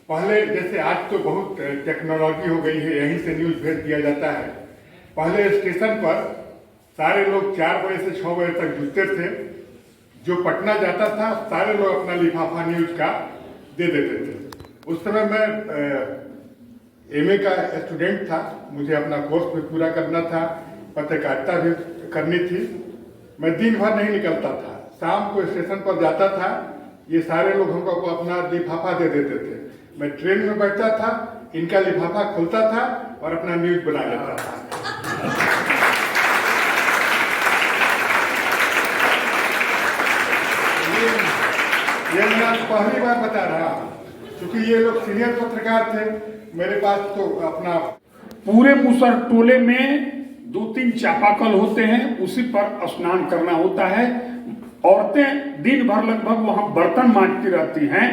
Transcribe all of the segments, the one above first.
पहले जैसे आज तो बहुत टेक्नोलॉजी हो गई है, यहीं से न्यूज भेज दिया जाता है। पहले स्टेशन पर सारे लोग 4 बजे से 6 बजे तक जुटते थे। जो पटना जाता था सारे लोग अपना लिफाफा न्यूज का दे देते थे। उस समय मैं एमए का स्टूडेंट था, मुझे अपना कोर्स भी पूरा करना था, पत्रकारिता भी करनी थी। मैं दिन भर नहीं निकलता था, शाम को स्टेशन पर जाता था। ये सारे लोग हमको अपना लिफाफा दे देते थे। मैं ट्रेन में बैठता था, इनका लिफाफा खोलता था और अपना न्यूज बना लेता था। ये मैं पहली बार बता रहा हूँ, क्योंकि ये लोग सीनियर पत्रकार थे। मेरे पास तो अपना पूरे मुसर टोले में 2-3 चापाकल होते हैं, उसी पर स्नान करना होता है। औरतें दिन भर लगभग वहां बर्तन मांजती रहती हैं।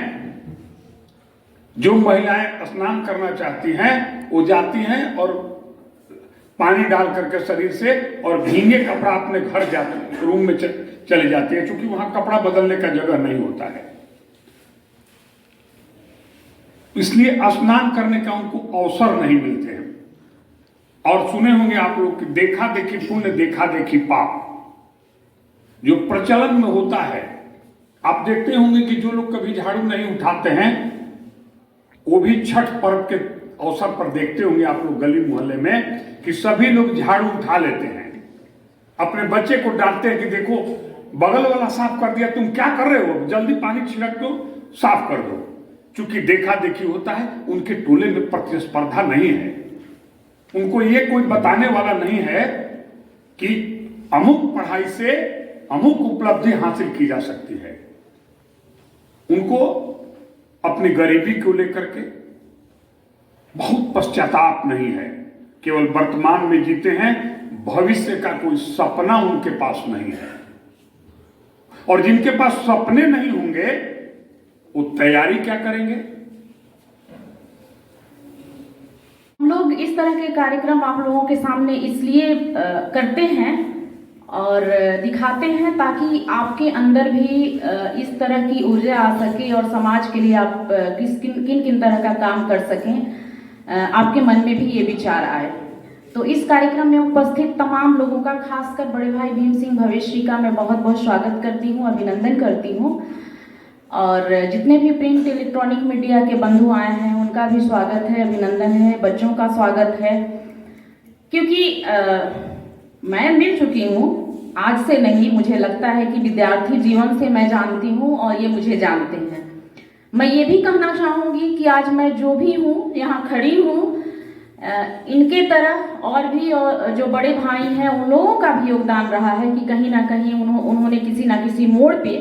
जो महिलाएं स्नान करना चाहती हैं वो जाती हैं और पानी डाल करके शरीर से और भींगे कपड़ा अपने घर जाते रूम में चले जाती है, क्योंकि वहां कपड़ा बदलने का जगह नहीं होता है। इसलिए स्नान करने का उनको अवसर नहीं मिलते हैं। और सुने होंगे आप लोग कि देखा देखी पुण्य, देखा देखी पाप, जो प्रचलन में होता है। आप देखते होंगे कि जो लोग कभी झाड़ू नहीं उठाते हैं वो भी छठ पर्व के अवसर पर देखते होंगे आप लोग गली मोहल्ले में कि सभी लोग झाड़ू उठा लेते हैं। अपने बच्चे को डांटते हैं कि देखो बगल वाला साफ कर दिया, तुम क्या कर रहे हो, जल्दी पानी छिड़क दो, साफ कर दो। चूंकि देखा देखी होता है, उनके टोले में प्रतिस्पर्धा नहीं है। उनको ये कोई बताने वाला नहीं है कि अमुक पढ़ाई से अमुक उपलब्धि हासिल की जा सकती है। उनको अपनी गरीबी को लेकर के बहुत पश्चाताप नहीं है, केवल वर्तमान में जीते हैं। भविष्य का कोई सपना उनके पास नहीं है। और जिनके पास सपने नहीं होंगे वो तैयारी क्या करेंगे? हम लोग इस तरह के कार्यक्रम आप लोगों के सामने इसलिए करते हैं और दिखाते हैं ताकि आपके अंदर भी इस तरह की ऊर्जा आ सके और समाज के लिए आप किन किन तरह का काम कर सकें, आपके मन में भी ये विचार आए। तो इस कार्यक्रम में उपस्थित तमाम लोगों का, खासकर बड़े भाई भीम सिंह भवेश जी का मैं बहुत बहुत स्वागत करती हूँ, अभिनंदन करती हूँ। और जितने भी प्रिंट इलेक्ट्रॉनिक मीडिया के बंधु आए हैं उनका भी स्वागत है, अभिनंदन है, बच्चों का स्वागत है। क्योंकि मैं मिल चुकी हूँ, आज से नहीं, मुझे लगता है कि विद्यार्थी जीवन से मैं जानती हूँ और ये मुझे जानते हैं। मैं ये भी कहना चाहूँगी कि आज मैं जो भी हूँ यहाँ खड़ी हूँ, इनके तरह और भी जो बड़े भाई हैं उन लोगों का भी योगदान रहा है कि कहीं ना कहीं उन्होंने किसी ना किसी मोड़ पे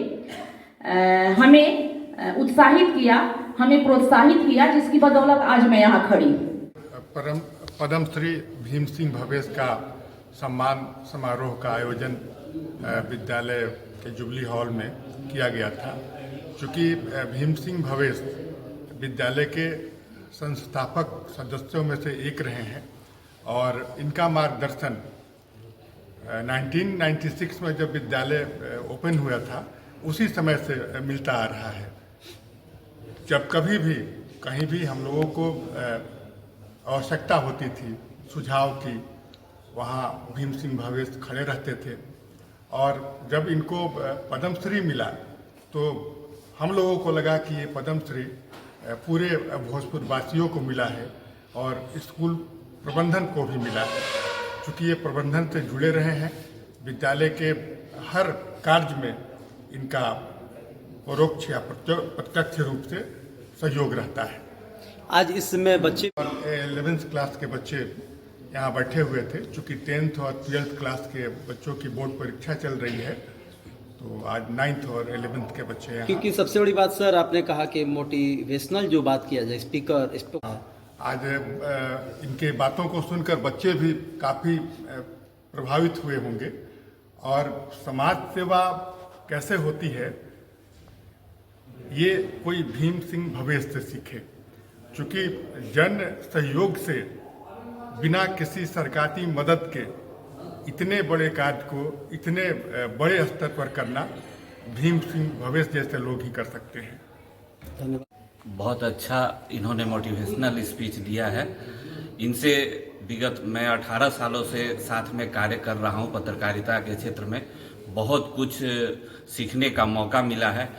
हमें उत्साहित किया, हमें प्रोत्साहित किया, जिसकी बदौलत आज मैं यहाँ खड़ी हूँ। पद्म श्री भीम सिंह भवेश का सम्मान समारोह का आयोजन विद्यालय के जुबली हॉल में किया गया था। चूँकि भीम सिंह भवेश विद्यालय के संस्थापक सदस्यों में से एक रहे हैं और इनका मार्गदर्शन 1996 में जब विद्यालय ओपन हुआ था उसी समय से मिलता आ रहा है। जब कभी भी कहीं भी हम लोगों को आवश्यकता होती थी सुझाव की, वहाँ भीम सिंह भवेश खड़े रहते थे। और जब इनको पद्मश्री मिला तो हम लोगों को लगा कि ये पद्मश्री पूरे भोजपुर वासियों को मिला है और स्कूल प्रबंधन को भी मिला है। चूँकि ये प्रबंधन से जुड़े रहे हैं, विद्यालय के हर कार्य में इनका परोक्ष या प्रत्यक्ष रूप से सहयोग रहता है। आज इसमें बच्चे 11th क्लास के बच्चे यहाँ बैठे हुए थे। चूँकि 10th और 12th क्लास के बच्चों की बोर्ड परीक्षा चल रही है, तो आज 9th और 11th के बच्चे यहाँ। क्योंकि सबसे बड़ी बात सर, आपने कहा कि मोटिवेशनल जो बात किया जाए, स्पीकर आज इनके बातों को सुनकर बच्चे भी काफ़ी प्रभावित हुए होंगे। और समाज सेवा कैसे होती है ये कोई भीम सिंह भवेश से सीखे। चूँकि जन सहयोग से बिना किसी सरकारी मदद के इतने बड़े कार्य को इतने बड़े स्तर पर करना भीम सिंह भवेश जैसे लोग ही कर सकते हैं। धन्यवाद। बहुत अच्छा इन्होंने मोटिवेशनल स्पीच दिया है। इनसे विगत मैं 18 सालों से साथ में कार्य कर रहा हूं पत्रकारिता के क्षेत्र में। बहुत कुछ सीखने का मौका मिला है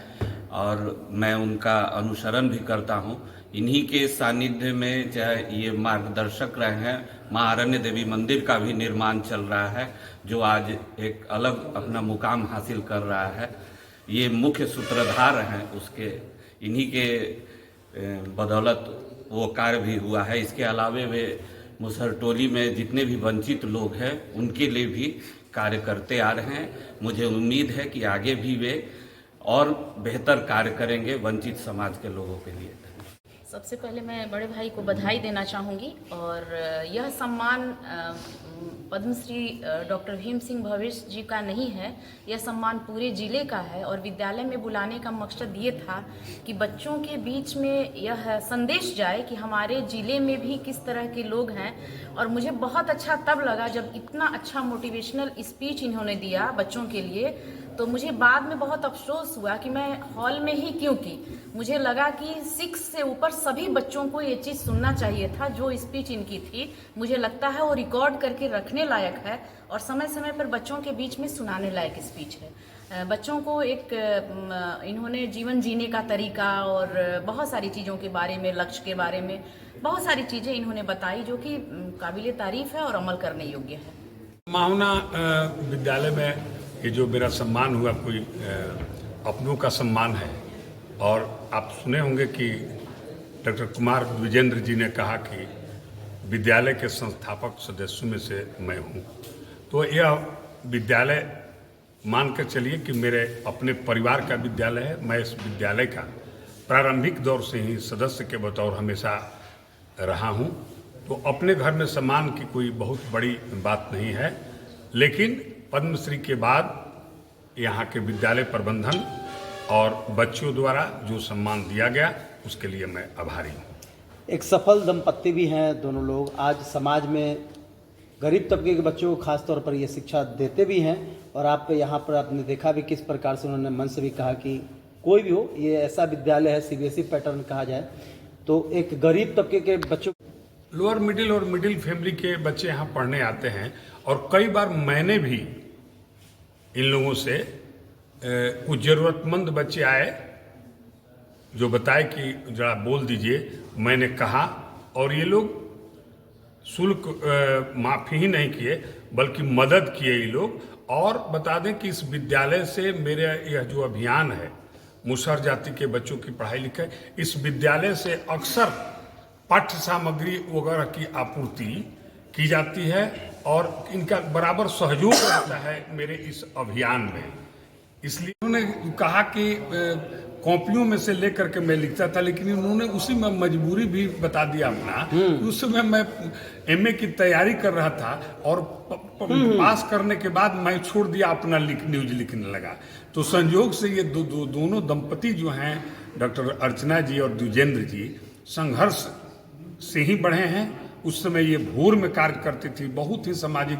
और मैं उनका अनुसरण भी करता हूं। इन्हीं के सानिध्य में चाहे ये मार्गदर्शक रहे हैं, माँ आरण्य देवी मंदिर का भी निर्माण चल रहा है जो आज एक अलग अपना मुकाम हासिल कर रहा है। ये मुख्य सूत्रधार हैं उसके, इन्हीं के बदौलत वो कार्य भी हुआ है। इसके अलावे वे मुसहरटोली में जितने भी वंचित लोग हैं उनके लिए भी कार्य करते आ रहे हैं। मुझे उम्मीद है कि आगे भी वे और बेहतर कार्य करेंगे वंचित समाज के लोगों के लिए। सबसे पहले मैं बड़े भाई को बधाई देना चाहूँगी और यह सम्मान पद्मश्री डॉक्टर भीम सिंह भवेश जी का नहीं है, यह सम्मान पूरे ज़िले का है। और विद्यालय में बुलाने का मकसद ये था कि बच्चों के बीच में यह संदेश जाए कि हमारे ज़िले में भी किस तरह के लोग हैं। और मुझे बहुत अच्छा तब लगा जब इतना अच्छा मोटिवेशनल स्पीच इन्होंने दिया बच्चों के लिए, तो मुझे बाद में बहुत अफसोस हुआ कि मैं हॉल में ही क्यों की। मुझे लगा कि 6 से ऊपर सभी बच्चों को ये चीज़ सुनना चाहिए था जो स्पीच इनकी थी। मुझे लगता है वो रिकॉर्ड करके रखने लायक है और समय समय पर बच्चों के बीच में सुनाने लायक स्पीच है। बच्चों को एक इन्होंने जीवन जीने का तरीका और बहुत सारी चीज़ों के बारे में, लक्ष्य के बारे में बहुत सारी चीज़ें इन्होंने बताई जो कि काबिल तारीफ़ है और अमल करने योग्य है। माहुना विद्यालय में ये जो मेरा सम्मान हुआ कोई अपनों का सम्मान है। और आप सुने होंगे कि डॉक्टर कुमार विजेंद्र जी ने कहा कि विद्यालय के संस्थापक सदस्यों में से मैं हूँ। तो यह विद्यालय मान कर चलिए कि मेरे अपने परिवार का विद्यालय है। मैं इस विद्यालय का प्रारंभिक दौर से ही सदस्य के बतौर हमेशा रहा हूँ। तो अपने घर में सम्मान की कोई बहुत बड़ी बात नहीं है, लेकिन पद्मश्री के बाद यहाँ के विद्यालय प्रबंधन और बच्चों द्वारा जो सम्मान दिया गया उसके लिए मैं आभारी हूँ। एक सफल दंपत्ति भी हैं दोनों लोग, आज समाज में गरीब तबके के बच्चों को खास तौर पर ये शिक्षा देते भी हैं। और आप यहाँ पर आपने देखा भी किस प्रकार से उन्होंने मन से भी कहा कि कोई भी हो, ये ऐसा विद्यालय है सीबीएसई पैटर्न कहा जाए तो एक गरीब तबके के बच्चों, लोअर मिडिल और मिडिल फैमिली के बच्चे यहाँ पढ़ने आते हैं। और कई बार मैंने भी इन लोगों से कुछ ज़रूरतमंद बच्चे आए जो बताए कि जरा बोल दीजिए, मैंने कहा और ये लोग शुल्क माफ़ी ही नहीं किए बल्कि मदद किए ये लोग। और बता दें कि इस विद्यालय से मेरे यह जो अभियान है मुसहर जाति के बच्चों की पढ़ाई लिखाई, इस विद्यालय से अक्सर पाठ्य सामग्री वगैरह की आपूर्ति की जाती है और इनका बराबर सहयोग रहता है मेरे इस अभियान में। इसलिए उन्होंने कहा कि कॉपियों में से लेकर के मैं लिखता था, लेकिन उन्होंने उसी में मजबूरी भी बता दिया अपना। उस समय मैं एमए की तैयारी कर रहा था और पास करने के बाद मैं छोड़ दिया अपना न्यूज लिखने लगा। तो संयोग से ये दोनों दंपति जो हैं डॉक्टर अर्चना जी और द्विजेंद्र जी संघर्ष से ही बढ़े हैं। उस समय ये भोर में कार्य करती थी, बहुत ही सामाजिक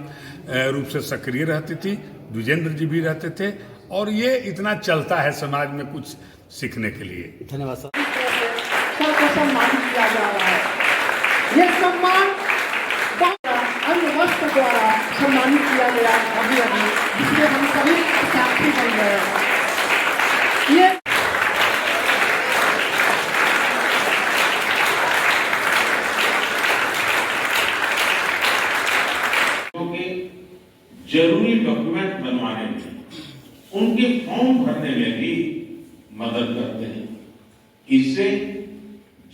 रूप से सक्रिय रहती थी, द्विजेंद्र जी भी रहते थे। और ये इतना चलता है समाज में कुछ सीखने के लिए। धन्यवाद सर। सबको सम्मानित किया जा रहा है। ये सम्मान अन्य वस्त्र द्वारा सम्मानित किया गया अभी जिसमें हम सभी साक्षी बन गए। ये जरूरी डॉक्यूमेंट बनवाने में, उनके फॉर्म भरने में भी मदद करते हैं। इससे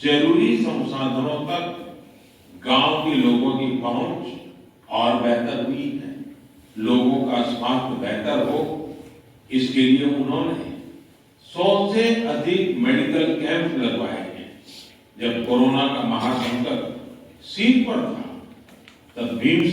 जरूरी संसाधनों तक गांव के लोगों की पहुंच और बेहतर हुई है। लोगों का स्वास्थ्य बेहतर हो, इसके लिए उन्होंने 100 से अधिक मेडिकल कैंप लगवाए हैं। जब कोरोना का महासंकट सीट पर था तब भीम